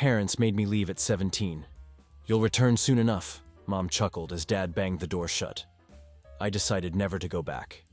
Parents made me leave at 17. "You'll return soon enough," Mom chuckled as Dad banged the door shut. I decided never to go back.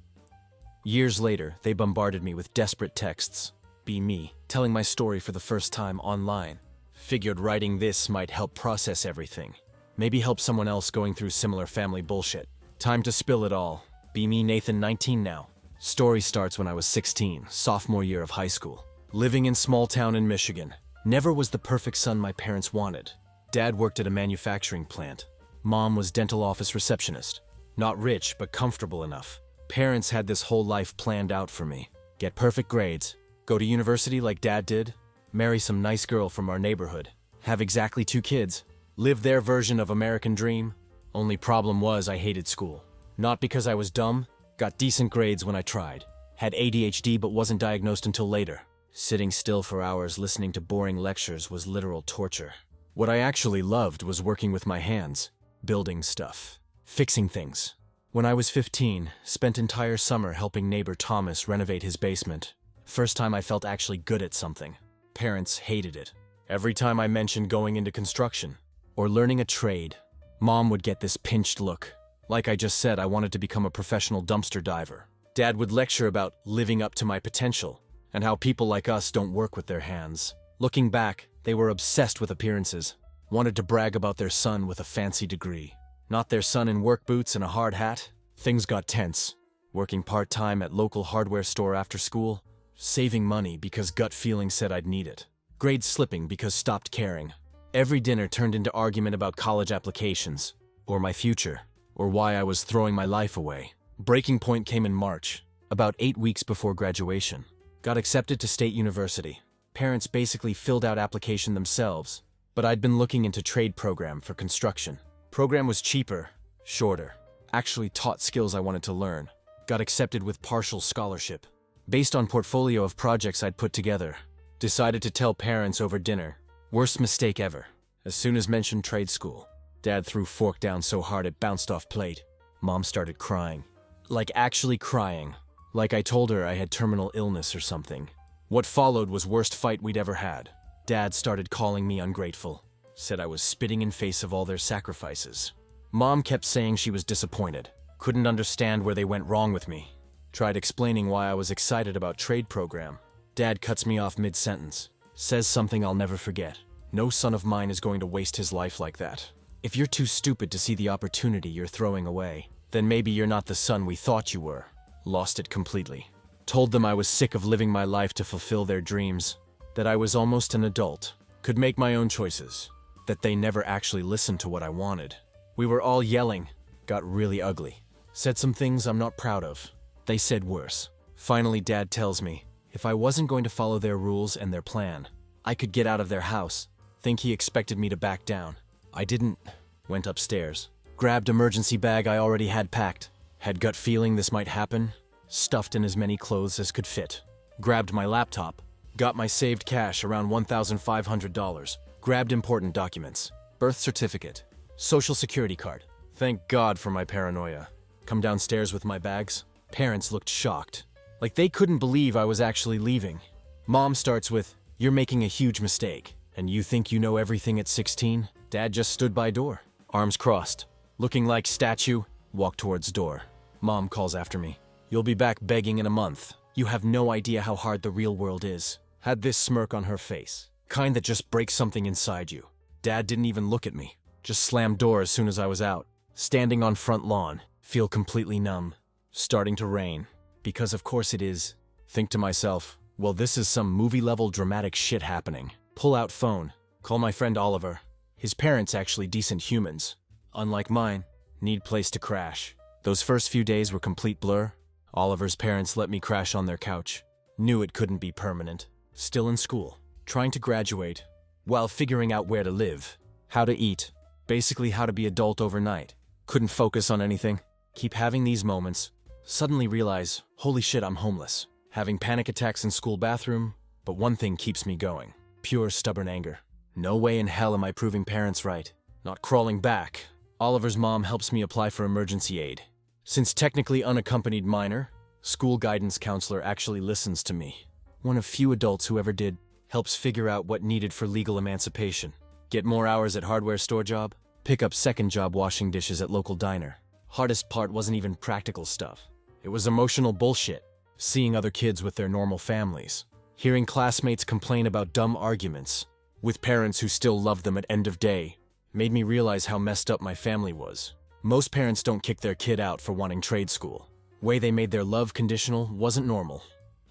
Years later, they bombarded me with desperate texts. Be me, telling my story for the first time online. Figured writing this might help process everything. Maybe help someone else going through similar family bullshit. Time to spill it all. Be me, Nathan, 19 now. Story starts when I was 16, sophomore year of high school. Living in small town in Michigan. Never was the perfect son my parents wanted. Dad worked at a manufacturing plant. Mom was dental office receptionist. Not rich, but comfortable enough. Parents had this whole life planned out for me. Get perfect grades, go to university like Dad did, marry some nice girl from our neighborhood, have exactly 2 kids, live their version of American dream. Only problem was I hated school. Not because I was dumb, got decent grades when I tried. Had ADHD but wasn't diagnosed until later. Sitting still for hours listening to boring lectures was literal torture. What I actually loved was working with my hands, building stuff, fixing things. When I was 15, spent entire summer helping neighbor Thomas renovate his basement. First time I felt actually good at something. Parents hated it. Every time I mentioned going into construction or learning a trade, Mom would get this pinched look. Like I just said, I wanted to become a professional dumpster diver. Dad would lecture about living up to my potential and how people like us don't work with their hands. Looking back, they were obsessed with appearances. Wanted to brag about their son with a fancy degree. Not their son in work boots and a hard hat. Things got tense. Working part-time at local hardware store after school. Saving money because gut feeling said I'd need it. Grades slipping because stopped caring. Every dinner turned into argument about college applications, or my future, or why I was throwing my life away. Breaking point came in March, about 8 weeks before graduation. Got accepted to State University. Parents basically filled out application themselves, but I'd been looking into trade program for construction. Program was cheaper, shorter. Actually taught skills I wanted to learn. Got accepted with partial scholarship. Based on portfolio of projects I'd put together. Decided to tell parents over dinner. Worst mistake ever. As soon as mentioned trade school, Dad threw fork down so hard it bounced off plate. Mom started crying. Like actually crying. Like I told her I had terminal illness or something. What followed was worst fight we'd ever had. Dad started calling me ungrateful. Said I was spitting in face of all their sacrifices. Mom kept saying she was disappointed. Couldn't understand where they went wrong with me. Tried explaining why I was excited about trade program. Dad cuts me off mid-sentence. Says something I'll never forget. No son of mine is going to waste his life like that. If you're too stupid to see the opportunity you're throwing away, then maybe you're not the son we thought you were. Lost it completely. Told them I was sick of living my life to fulfill their dreams. That I was almost an adult. Could make my own choices. That they never actually listened to what I wanted. We were all yelling. Got really ugly. Said some things I'm not proud of. They said worse. Finally, Dad tells me, if I wasn't going to follow their rules and their plan, I could get out of their house. Think he expected me to back down. I didn't. Went upstairs. Grabbed emergency bag I already had packed. Had gut feeling this might happen. Stuffed in as many clothes as could fit. Grabbed my laptop. Got my saved cash, around $1,500. Grabbed important documents. Birth certificate. Social security card. Thank God for my paranoia. Come downstairs with my bags. Parents looked shocked. Like they couldn't believe I was actually leaving. Mom starts with, "You're making a huge mistake. And you think you know everything at 16? Dad just stood by door. Arms crossed. Looking like statue. Walked towards door. Mom calls after me. You'll be back begging in a month. You have no idea how hard the real world is." Had this smirk on her face. Kind that just breaks something inside you. Dad didn't even look at me. Just slammed door as soon as I was out. Standing on front lawn. Feel completely numb. Starting to rain. Because of course it is. Think to myself, well, this is some movie-level dramatic shit happening. Pull out phone. Call my friend Oliver. His parents actually decent humans. Unlike mine. Need place to crash. Those first few days were complete blur. Oliver's parents let me crash on their couch. Knew it couldn't be permanent. Still in school. Trying to graduate. While figuring out where to live. How to eat. Basically how to be adult overnight. Couldn't focus on anything. Keep having these moments. Suddenly realize, holy shit, I'm homeless. Having panic attacks in school bathroom. But one thing keeps me going. Pure stubborn anger. No way in hell am I proving parents right. Not crawling back. Oliver's mom helps me apply for emergency aid. Since technically unaccompanied minor, school guidance counselor actually listens to me. One of few adults who ever did. Helps figure out what needed for legal emancipation. Get more hours at hardware store job. Pick up second job washing dishes at local diner. Hardest part wasn't even practical stuff. It was emotional bullshit. Seeing other kids with their normal families. Hearing classmates complain about dumb arguments with parents who still loved them at end of day made me realize how messed up my family was. Most parents don't kick their kid out for wanting trade school. Way they made their love conditional wasn't normal.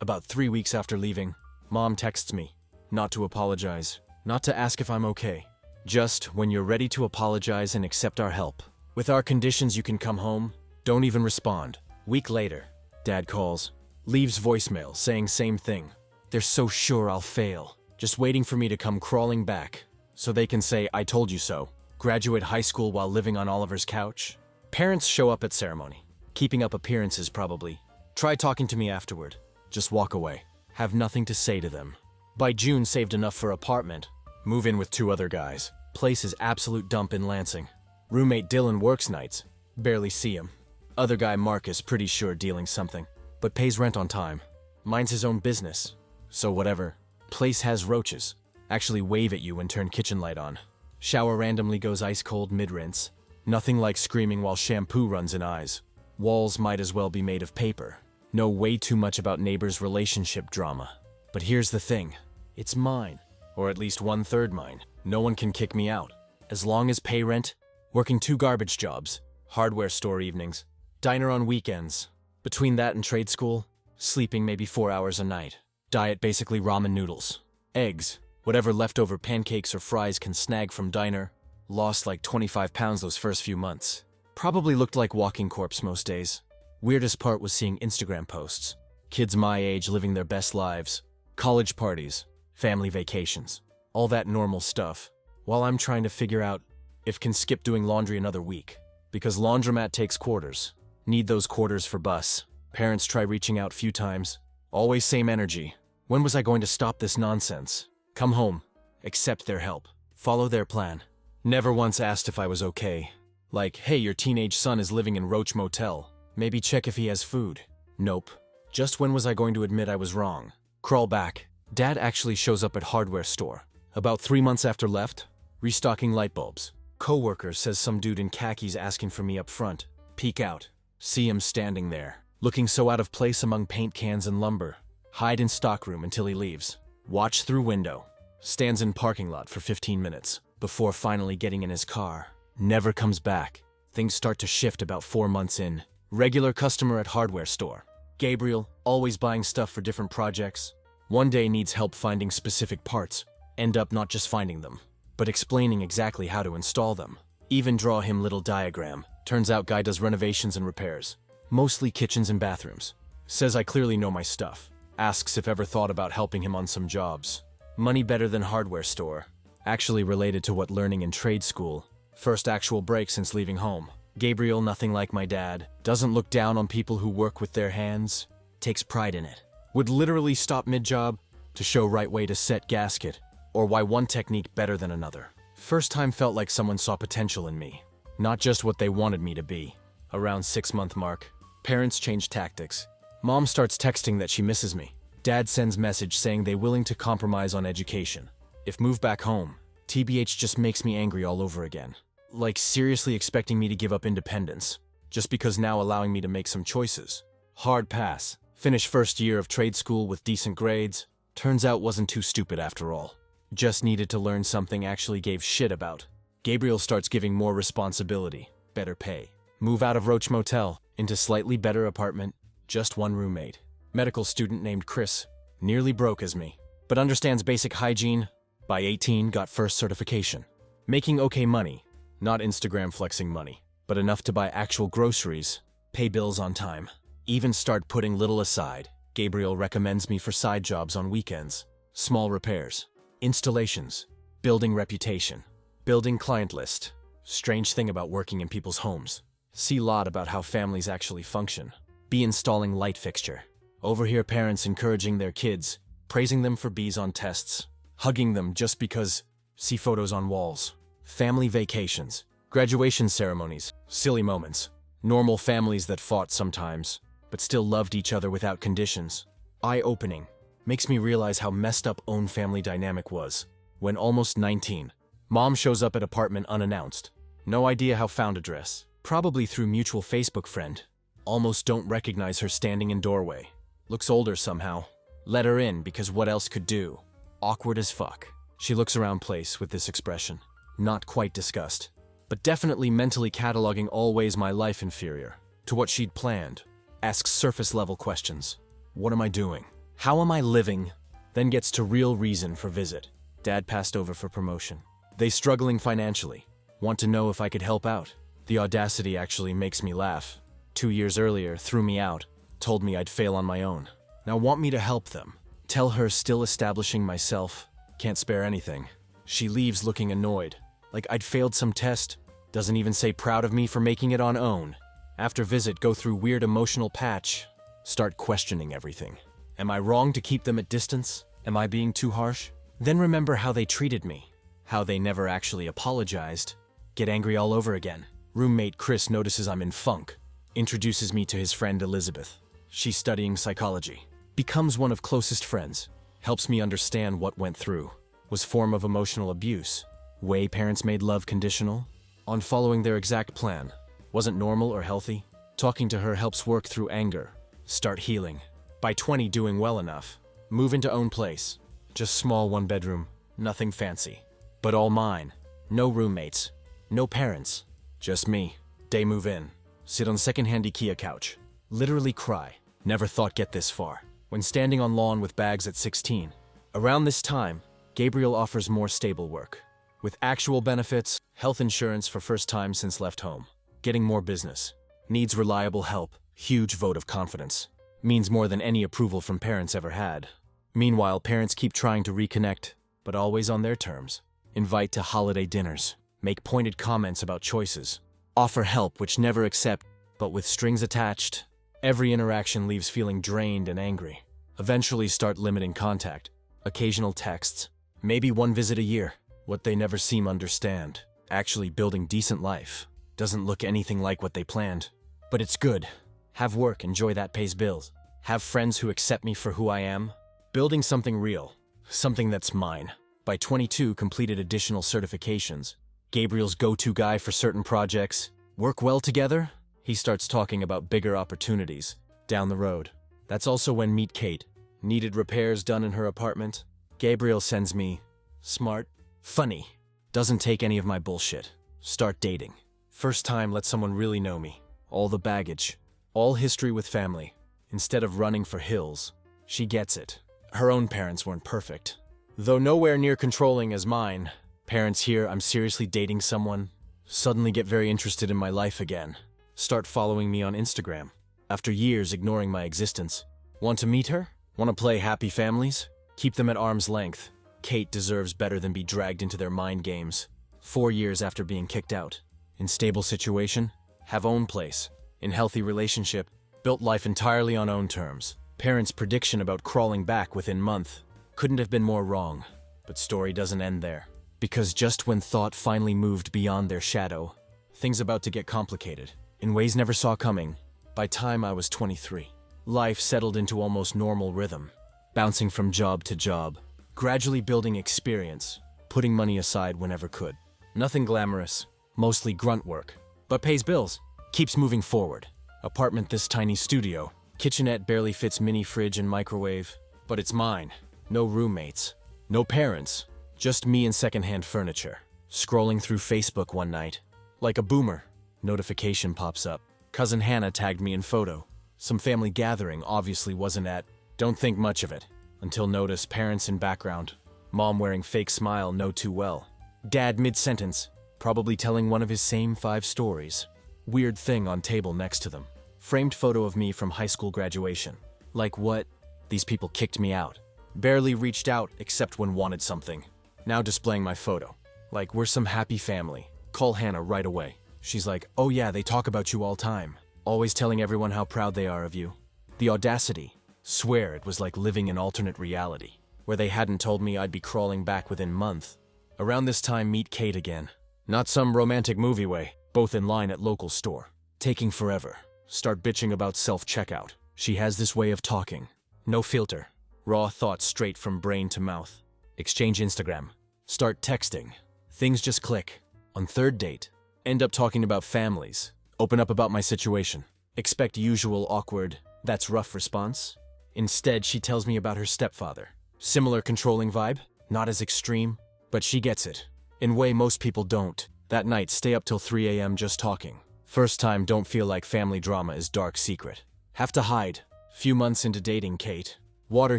About 3 weeks after leaving, Mom texts me, not to apologize, not to ask if I'm okay. Just, when you're ready to apologize and accept our help. With our conditions you can come home, don't even respond. Week later, Dad calls, leaves voicemail saying same thing. They're so sure I'll fail, just waiting for me to come crawling back, so they can say I told you so. Graduate high school while living on Oliver's couch. Parents show up at ceremony. Keeping up appearances probably. Try talking to me afterward. Just walk away. Have nothing to say to them. By June saved enough for apartment. Move in with 2 other guys. Place is absolute dump in Lansing. Roommate Dylan works nights. Barely see him. Other guy Marcus pretty sure dealing something, but pays rent on time. Minds his own business. So whatever. Place has roaches. Actually wave at you and turn kitchen light on. Shower randomly goes ice cold mid-rinse. Nothing like screaming while shampoo runs in eyes. Walls might as well be made of paper. Know way too much about neighbors' relationship drama. But here's the thing. It's mine. Or at least 1/3 mine. No one can kick me out. As long as pay rent, working 2 garbage jobs, hardware store evenings, diner on weekends. Between that and trade school, sleeping maybe 4 hours a night. Diet basically ramen noodles. Eggs, whatever leftover pancakes or fries can snag from diner. Lost like 25 pounds those first few months. Probably looked like walking corpse most days. Weirdest part was seeing Instagram posts. Kids my age living their best lives. College parties, family vacations, all that normal stuff. While I'm trying to figure out if can skip doing laundry another week. Because laundromat takes quarters. Need those quarters for bus. Parents try reaching out few times. Always same energy. When was I going to stop this nonsense? Come home. Accept their help. Follow their plan. Never once asked if I was okay. Like, hey, your teenage son is living in Roach Motel. Maybe check if he has food. Nope. Just when was I going to admit I was wrong? Crawl back. Dad actually shows up at hardware store. About 3 months after left, restocking light bulbs. Coworker says some dude in khakis asking for me up front. Peek out. See him standing there, looking so out of place among paint cans and lumber. Hide in stockroom until he leaves. Watch through window. Stands in parking lot for 15 minutes, before finally getting in his car. Never comes back. Things start to shift about 4 months in. Regular customer at hardware store. Gabriel, always buying stuff for different projects. One day needs help finding specific parts. End up not just finding them, but explaining exactly how to install them. Even draw him little diagram. Turns out guy does renovations and repairs. Mostly kitchens and bathrooms. Says I clearly know my stuff. Asks if ever thought about helping him on some jobs. Money better than hardware store. Actually related to what learning in trade school. First actual break since leaving home. Gabriel, nothing like my dad. Doesn't look down on people who work with their hands. Takes pride in it. Would literally stop mid-job to show right way to set gasket. Or why one technique better than another. First time felt like someone saw potential in me. Not just what they wanted me to be. Around 6-month mark, parents change tactics. Mom starts texting that she misses me. Dad sends message saying they willing to compromise on education. If move back home, TBH just makes me angry all over again. Like seriously expecting me to give up independence, just because now allowing me to make some choices. Hard pass. Finish first year of trade school with decent grades. Turns out wasn't too stupid after all. Just needed to learn something actually gave shit about. Gabriel starts giving more responsibility, better pay. Move out of Roach Motel, into slightly better apartment, just 1 roommate. Medical student named Chris, nearly broke as me, but understands basic hygiene. By 18, got first certification. Making okay money, not Instagram flexing money, but enough to buy actual groceries, pay bills on time. Even start putting little aside. Gabriel recommends me for side jobs on weekends, small repairs. Installations, building reputation, building client list. Strange thing about working in people's homes. See lot about how families actually function. Be installing light fixture. Overhear parents encouraging their kids, praising them for B's on tests, hugging them just because. See photos on walls. Family vacations, graduation ceremonies, silly moments. Normal families that fought sometimes, but still loved each other without conditions. Eye-opening. Makes me realize how messed up own family dynamic was. When almost 19, mom shows up at apartment unannounced. No idea how found address. Probably through mutual Facebook friend. Almost don't recognize her standing in doorway. Looks older somehow. Let her in because what else could do? Awkward as fuck. She looks around place with this expression. Not quite disgust, but definitely mentally cataloging all ways my life inferior to what she'd planned. Asks surface level questions. What am I doing? How am I living? Then gets to real reason for visit. Dad passed over for promotion. They struggling financially. Want to know if I could help out. The audacity actually makes me laugh. 2 years earlier, threw me out. Told me I'd fail on my own. Now want me to help them. Tell her still establishing myself. Can't spare anything. She leaves looking annoyed. Like I'd failed some test. Doesn't even say proud of me for making it on own. After visit, go through weird emotional patch. Start questioning everything. Am I wrong to keep them at distance? Am I being too harsh? Then remember how they treated me. How they never actually apologized. Get angry all over again. Roommate Chris notices I'm in funk. Introduces me to his friend Elizabeth. She's studying psychology. Becomes one of closest friends. Helps me understand what went through. Was form of emotional abuse. Way parents made love conditional. On following their exact plan. Wasn't normal or healthy. Talking to her helps work through anger. Start healing. By 20 doing well enough. Move into own place. Just small 1-bedroom. Nothing fancy. But all mine. No roommates. No parents. Just me. Day move in. Sit on secondhand IKEA couch. Literally cry. Never thought get this far. When standing on lawn with bags at 16. Around this time, Gabriel offers more stable work. With actual benefits, health insurance for first time since left home. Getting more business. Needs reliable help. Huge vote of confidence. Means more than any approval from parents ever had. Meanwhile, parents keep trying to reconnect, but always on their terms. Invite to holiday dinners. Make pointed comments about choices. Offer help which never accept, but with strings attached. Every interaction leaves feeling drained and angry. Eventually start limiting contact. Occasional texts. Maybe one visit a year. What they never seem understand. Actually building decent life. Doesn't look anything like what they planned. But it's good. Have work, enjoy that pays bills. Have friends who accept me for who I am. Building something real. Something that's mine. By 22, completed additional certifications. Gabriel's go-to guy for certain projects. Work well together? He starts talking about bigger opportunities. Down the road. That's also when meet Kate. Needed repairs done in her apartment. Gabriel sends me. Smart. Funny. Doesn't take any of my bullshit. Start dating. First time let someone really know me. All the baggage. All history with family. Instead of running for hills. She gets it. Her own parents weren't perfect. Though nowhere near controlling as mine. Parents hear I'm seriously dating someone. Suddenly get very interested in my life again. Start following me on Instagram. After years ignoring my existence. Want to meet her? Want to play happy families? Keep them at arm's length. Kate deserves better than be dragged into their mind games. 4 years after being kicked out. In stable situation. Have own place. In healthy relationship. Built life entirely on own terms. Parents' prediction about crawling back within month. Couldn't have been more wrong. But story doesn't end there. Because just when thought finally moved beyond their shadow, things about to get complicated. In ways never saw coming. By time I was 23. Life settled into almost normal rhythm. Bouncing from job to job. Gradually building experience. Putting money aside whenever could. Nothing glamorous. Mostly grunt work. But pays bills. Keeps moving forward. Apartment this tiny studio. Kitchenette barely fits mini fridge and microwave. But it's mine. No roommates. No parents. Just me and secondhand furniture. Scrolling through Facebook one night. Like a boomer. Notification pops up. Cousin Hannah tagged me in photo. Some family gathering obviously wasn't at. Don't think much of it. Until notice parents in background. Mom wearing fake smile know too well. Dad mid-sentence. Probably telling one of his same 5 stories. Weird thing on table next to them. Framed photo of me from high school graduation. Like what? These people kicked me out. Barely reached out except when wanted something. Now displaying my photo. Like we're some happy family. Call Hannah right away. She's like, oh yeah, they talk about you all time. Always telling everyone how proud they are of you. The audacity. Swear it was like living in alternate reality. Where they hadn't told me I'd be crawling back within month. Around this time meet Kate again. Not some romantic movie way. Both in line at local store. Taking forever. Start bitching about self-checkout. She has this way of talking. No filter. Raw thoughts straight from brain to mouth. Exchange Instagram. Start texting. Things just click. On third date, end up talking about families. Open up about my situation. Expect usual awkward, "that's rough" response. Instead, she tells me about her stepfather. Similar controlling vibe, not as extreme, but she gets it. In a way most people don't. That night, stay up till 3 a.m. just talking. First time, don't feel like family drama is dark secret. Have to hide. Few months into dating Kate. Water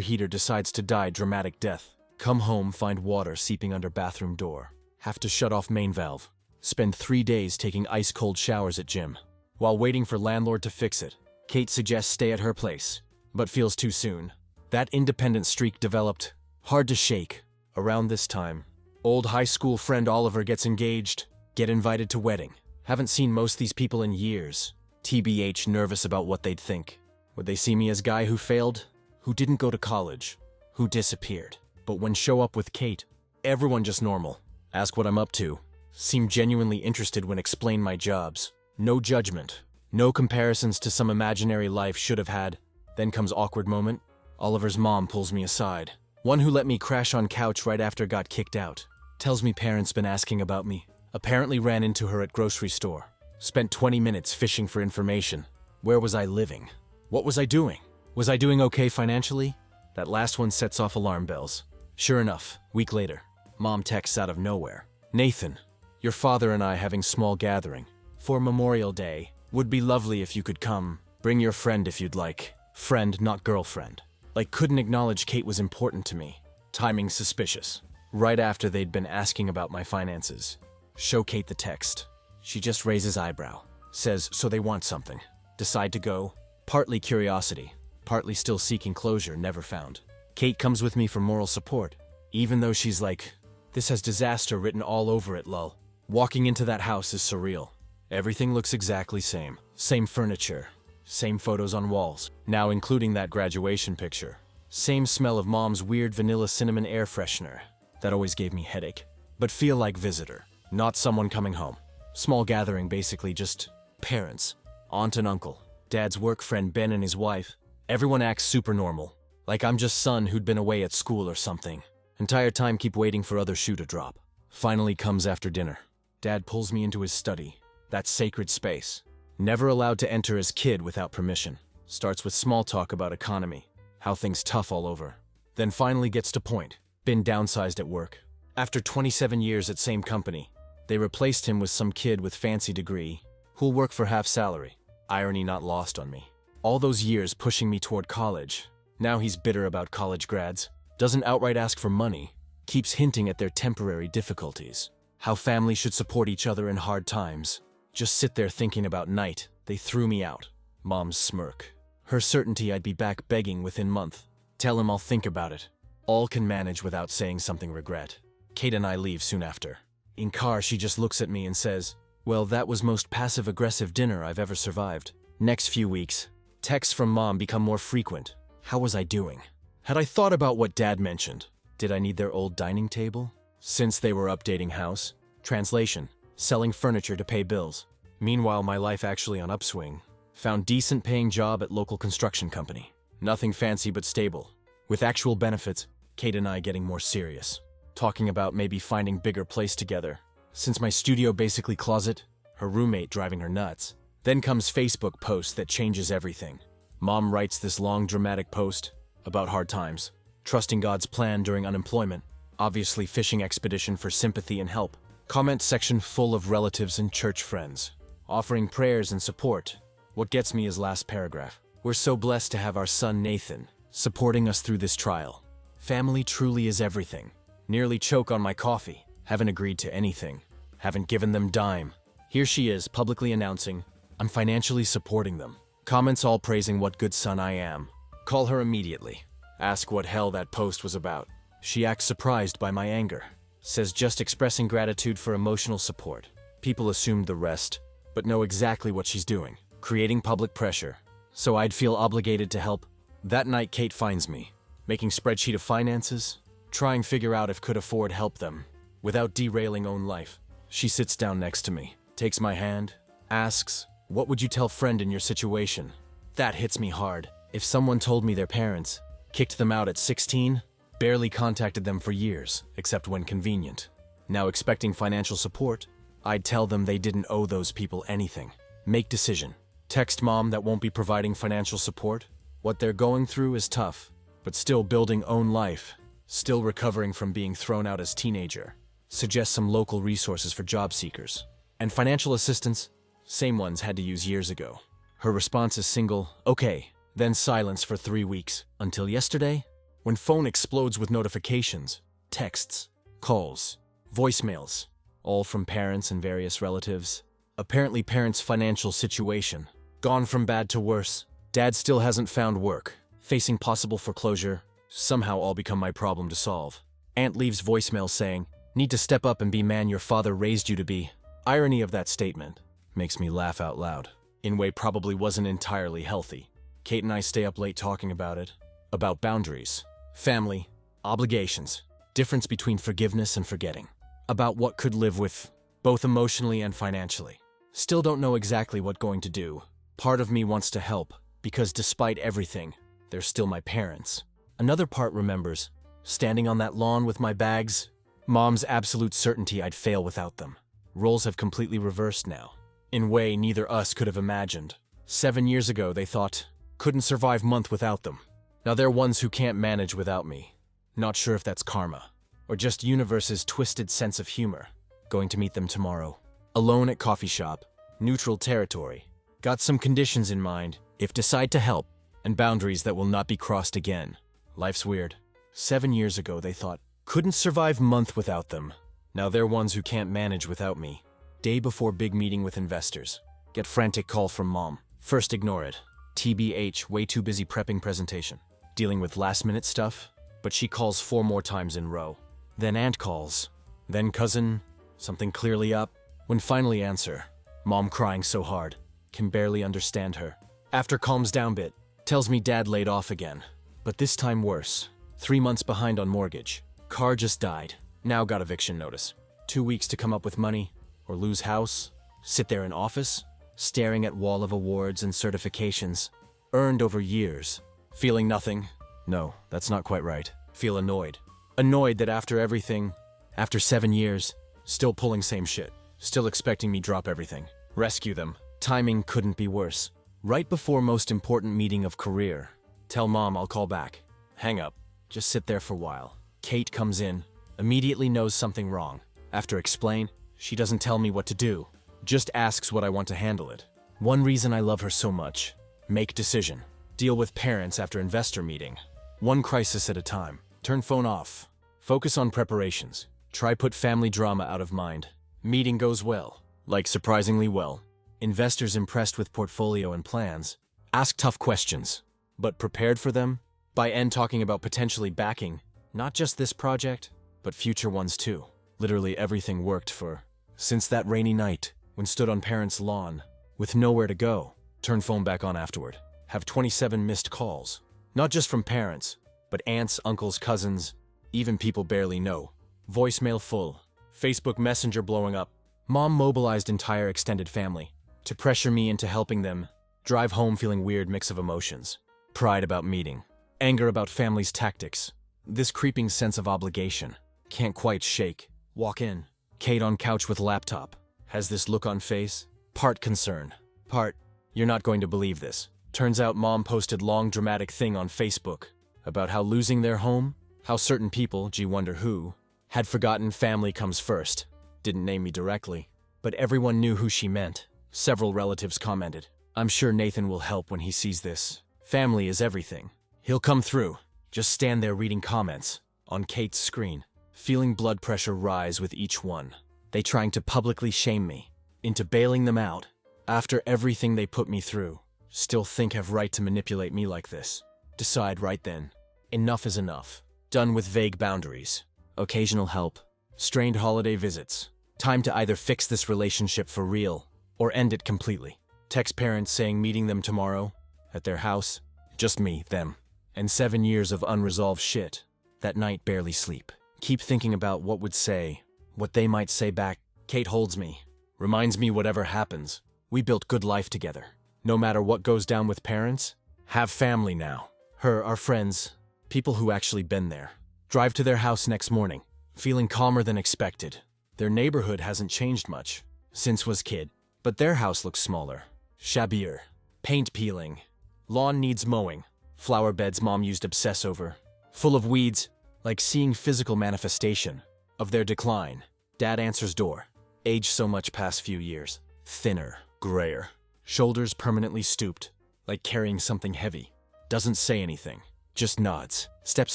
heater decides to die dramatic death. Come home, find water seeping under bathroom door. Have to shut off main valve. Spend 3 days taking ice cold showers at gym. While waiting for landlord to fix it, Kate suggests stay at her place, but feels too soon. That independent streak developed. Hard to shake. Around this time, old high school friend Oliver gets engaged. Get invited to wedding. Haven't seen most of these people in years. TBH, nervous about what they'd think. Would they see me as guy who failed? Who didn't go to college? Who disappeared? But when show up with Kate, everyone just normal. Ask what I'm up to. Seem genuinely interested when explain my jobs. No judgment. No comparisons to some imaginary life should have had. Then comes awkward moment. Oliver's mom pulls me aside. One who let me crash on couch right after got kicked out. Tells me parents been asking about me. Apparently ran into her at grocery store. Spent 20 minutes fishing for information. Where was I living? What was I doing? Was I doing okay financially? That last one sets off alarm bells. Sure enough, week later, mom texts out of nowhere. "Nathan, your father and I having small gathering. For Memorial Day. Would be lovely if you could come. Bring your friend if you'd like." Friend, not girlfriend. Like couldn't acknowledge Kate was important to me. Timing suspicious. Right after they'd been asking about my finances. Show Kate the text. She just raises eyebrow. Says, so they want something. Decide to go. Partly curiosity. Partly still seeking closure, never found. Kate comes with me for moral support. Even though she's like, this has disaster written all over it, lol. Walking into that house is surreal. Everything looks exactly same. Same furniture. Same photos on walls. Now including that graduation picture. Same smell of mom's weird vanilla cinnamon air freshener. That always gave me headache. But feel like visitor. Not someone coming home. Small gathering, basically just parents. Aunt and uncle. Dad's work friend Ben and his wife. Everyone acts super normal. Like I'm just son who'd been away at school or something. Entire time keep waiting for other shoe to drop. Finally comes after dinner. Dad pulls me into his study. That sacred space. Never allowed to enter as kid without permission. Starts with small talk about economy. How things tough all over. Then finally gets to point. Been downsized at work. After 27 years at same company. They replaced him with some kid with fancy degree, who'll work for half salary. Irony not lost on me. All those years pushing me toward college. Now he's bitter about college grads. Doesn't outright ask for money. Keeps hinting at their temporary difficulties. How families should support each other in hard times. Just sit there thinking about night. They threw me out. Mom's smirk. Her certainty I'd be back begging within month. Tell him I'll think about it. All can manage without saying something regret. Kate and I leave soon after. In car, she just looks at me and says, well, that was most passive-aggressive dinner I've ever survived. Next few weeks, texts from mom become more frequent. How was I doing? Had I thought about what dad mentioned? Did I need their old dining table? Since they were updating house. Translation, selling furniture to pay bills. Meanwhile, my life actually on upswing. Found decent paying job at local construction company. Nothing fancy but stable. With actual benefits, Kate and I getting more serious. Talking about maybe finding bigger place together. Since my studio basically closet, her roommate driving her nuts. Then comes Facebook post that changes everything. Mom writes this long dramatic post about hard times. Trusting God's plan during unemployment. Obviously fishing expedition for sympathy and help. Comment section full of relatives and church friends. Offering prayers and support. What gets me is last paragraph. We're so blessed to have our son Nathan supporting us through this trial. Family truly is everything. Nearly choke on my coffee. Haven't agreed to anything. Haven't given them dime. Here she is, publicly announcing, I'm financially supporting them. Comments all praising what good son I am. Call her immediately. Ask what hell that post was about. She acts surprised by my anger. Says just expressing gratitude for emotional support. People assumed the rest, but know exactly what she's doing. Creating public pressure. So I'd feel obligated to help. That night Kate finds me. Making spreadsheet of finances. Trying figure out if could afford help them, without derailing own life. She sits down next to me, takes my hand, asks, what would you tell friend in your situation? That hits me hard. If someone told me their parents, Kicked them out at 16, barely contacted them for years, except when convenient. Now expecting financial support, I'd tell them they didn't owe those people anything. Make decision. Text mom that won't be providing financial support. What they're going through is tough, but still building own life. Still recovering from being thrown out as teenager. Suggest some local resources for job seekers. And financial assistance, same ones had to use years ago. Her response is single, okay, then silence for 3 weeks. Until yesterday, when phone explodes with notifications, texts, calls, voicemails, all from parents and various relatives. Apparently parents' financial situation. Gone from bad to worse. Dad still hasn't found work. Facing possible foreclosure. Somehow all become my problem to solve. Aunt leaves voicemail saying, need to step up and be man your father raised you to be. Irony of that statement makes me laugh out loud. In way probably wasn't entirely healthy. Kate and I stay up late talking about it. About boundaries. Family. Obligations. Difference between forgiveness and forgetting. About what could live with, both emotionally and financially. Still don't know exactly what going to do. Part of me wants to help, because despite everything, they're still my parents. Another part remembers, standing on that lawn with my bags, mom's absolute certainty I'd fail without them. Roles have completely reversed now. In way neither us could have imagined. 7 years ago they thought, couldn't survive month without them. Now they're ones who can't manage without me. Not sure if that's karma, or just universe's twisted sense of humor. Going to meet them tomorrow. Alone at coffee shop, neutral territory. Got some conditions in mind, if decide to help, and boundaries that will not be crossed again. Life's weird. 7 years ago they thought, couldn't survive month without them. Now they're ones who can't manage without me. Day before big meeting with investors. Get frantic call from mom. First ignore it. TBH, way too busy prepping presentation. Dealing with last minute stuff, but she calls 4 more times in row. Then aunt calls. Then cousin, something clearly up. When finally answer, mom crying so hard, can barely understand her. After calms down bit, tells me dad laid off again. But this time worse. 3 months behind on mortgage. Car just died. Now got eviction notice. 2 weeks to come up with money, or lose house. Sit there in office, staring at wall of awards and certifications. Earned over years. Feeling nothing. No, that's not quite right. Feel annoyed. Annoyed that after everything, after 7 years, still pulling same shit. Still expecting me drop everything. Rescue them. Timing couldn't be worse. Right before most important meeting of career. Tell mom I'll call back. Hang up. Just sit there for a while. Kate comes in. Immediately knows something wrong. After explain, she doesn't tell me what to do. Just asks what I want to handle it. One reason I love her so much. Make decision. Deal with parents after investor meeting. One crisis at a time. Turn phone off. Focus on preparations. Try put family drama out of mind. Meeting goes well. Like surprisingly well. Investors impressed with portfolio and plans. Ask tough questions. But prepared for them? By end talking about potentially backing, not just this project, but future ones too. Literally everything worked for. Since that rainy night, when stood on parents' lawn, with nowhere to go, turn phone back on afterward. Have 27 missed calls. Not just from parents, but aunts, uncles, cousins, even people barely know. Voicemail full. Facebook Messenger blowing up. Mom mobilized entire extended family to pressure me into helping them. Drive home feeling weird mix of emotions. Pride about meeting. Anger about family's tactics. This creeping sense of obligation. Can't quite shake. Walk in. Kate on couch with laptop. Has this look on face. Part concern. Part, you're not going to believe this. Turns out mom posted long dramatic thing on Facebook about how losing their home, how certain people, gee wonder who, had forgotten family comes first. Didn't name me directly, but everyone knew who she meant. Several relatives commented, I'm sure Nathan will help when he sees this. Family is everything. He'll come through. Just stand there reading comments on Kate's screen, feeling blood pressure rise with each one. They trying to publicly shame me into bailing them out after everything they put me through. Still think have right to manipulate me like this. Decide right then. Enough is enough. Done with vague boundaries. Occasional help. Strained holiday visits. Time to either fix this relationship for real or end it completely. Text parents saying meeting them tomorrow at their house. Just me, them. And 7 years of unresolved shit. That night barely sleep. Keep thinking about what would say, what they might say back. Kate holds me. Reminds me whatever happens, we built good life together. No matter what goes down with parents, have family now. Her, our friends, People who actually been there. Drive to their house next morning, feeling calmer than expected. Their neighborhood hasn't changed much since was kid, but their house looks smaller, shabbier, paint peeling, lawn needs mowing, flower beds mom used to obsess over, full of weeds, like seeing physical manifestation of their decline. Dad answers door, aged so much past few years, thinner, grayer, shoulders permanently stooped, like carrying something heavy. Doesn't say anything, just nods, steps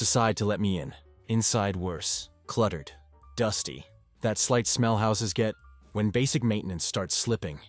aside to let me in. Inside worse, cluttered, dusty. That slight smell houses get when basic maintenance starts slipping.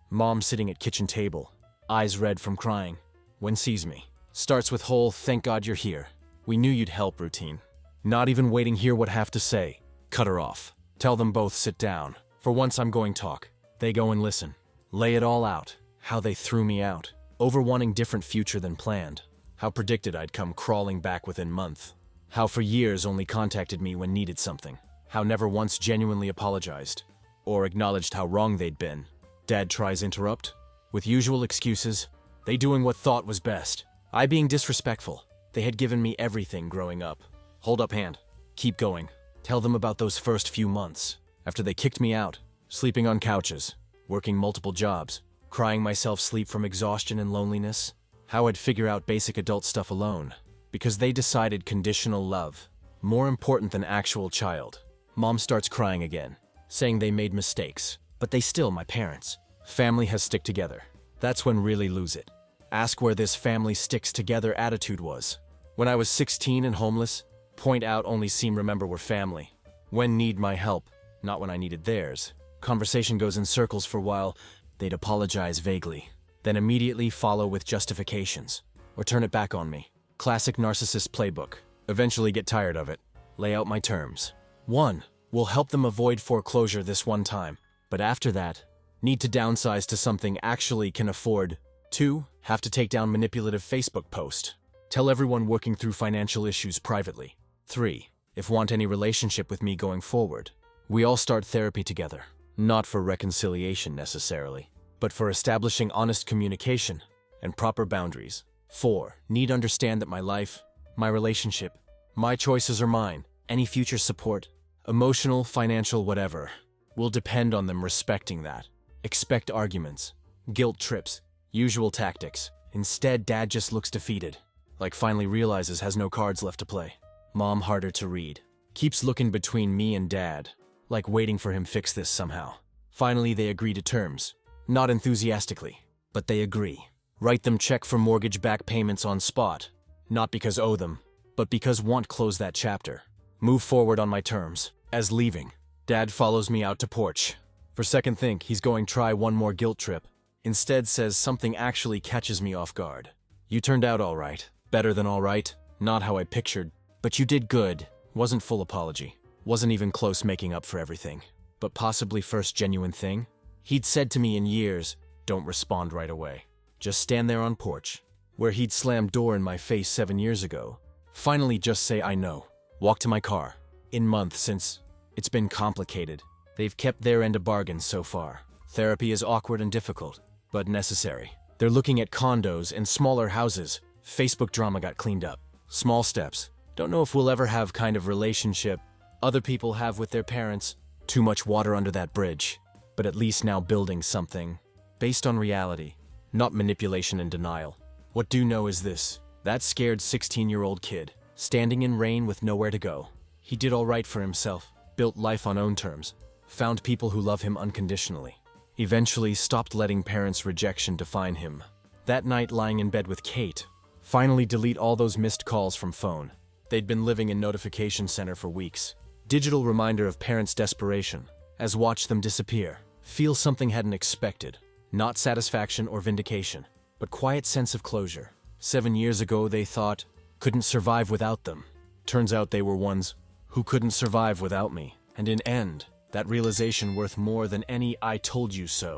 Mom sitting at kitchen table, eyes red from crying. When sees me, starts with whole "thank God you're here. We knew you'd help" routine. Not even waiting hear what have to say. Cut her off. Tell them both sit down. For once I'm going talk. They go and listen. Lay it all out. How they threw me out. Over wanting different future than planned. How predicted I'd come crawling back within month. How for years only contacted me when needed something. How never once genuinely apologized. Or acknowledged how wrong they'd been. Dad tries interrupt. With usual excuses. They doing what thought was best. I being disrespectful. They had given me everything growing up. Hold up hand. Keep going. Tell them about those first few months. After they kicked me out. Sleeping on couches. Working multiple jobs. Crying myself sleep from exhaustion and loneliness. How I'd figure out basic adult stuff alone. Because they decided conditional love. More important than actual child. Mom starts crying again. Saying they made mistakes. But they still my parents. Family has stick together. That's when really lose it. Ask where this family sticks together attitude was. When I was 16 and homeless. Point out only seem remember we're family. When need my help. Not when I needed theirs. Conversation goes in circles for a while. They'd apologize vaguely. Then immediately follow with justifications. Or turn it back on me. Classic narcissist playbook. Eventually get tired of it. Lay out my terms. 1. We'll help them avoid foreclosure this one time. But after that, need to downsize to something actually can afford. 2. Have to take down manipulative Facebook post. Tell everyone working through financial issues privately. 3. If want any relationship with me going forward, we all start therapy together. Not for reconciliation necessarily, but for establishing honest communication and proper boundaries. 4. Need understand that my life, my relationship, my choices are mine. Any future support, emotional, financial, whatever, will depend on them respecting that. Expect arguments, guilt trips, usual tactics. Instead, Dad just looks defeated, like finally realizes has no cards left to play. Mom harder to read. Keeps looking between me and Dad, like waiting for him fix this somehow. Finally, they agree to terms. Not enthusiastically, but they agree. Write them check for mortgage back payments on spot. Not because owe them, but because want close that chapter. Move forward on my terms. As leaving, Dad follows me out to porch. For second think, he's going try one more guilt trip. Instead says something actually catches me off guard. You turned out all right. Better than all right. Not how I pictured. But you did good. Wasn't full apology. Wasn't even close making up for everything. But possibly first genuine thing? He'd said to me in years, don't respond right away. Just stand there on porch. Where he'd slammed door in my face 7 years ago. Finally just say I know. Walk to my car. In month since it's been complicated. They've kept their end of bargains so far. Therapy is awkward and difficult, but necessary. They're looking at condos and smaller houses. Facebook drama got cleaned up. Small steps. Don't know if we'll ever have kind of relationship other people have with their parents. Too much water under that bridge. But at least now building something based on reality, not manipulation and denial. What do know is this. That scared 16-year-old kid, standing in rain with nowhere to go. He did all right for himself, built life on own terms, found people who love him unconditionally. Eventually stopped letting parents' rejection define him. That night lying in bed with Kate, finally delete all those missed calls from phone. They'd been living in notification center for weeks. Digital reminder of parents' desperation, as watch them disappear. Feel something hadn't expected. Not satisfaction or vindication, but quiet sense of closure. 7 years ago they thought, couldn't survive without them. Turns out they were ones who couldn't survive without me. And in end, that realization worth more than any I told you so.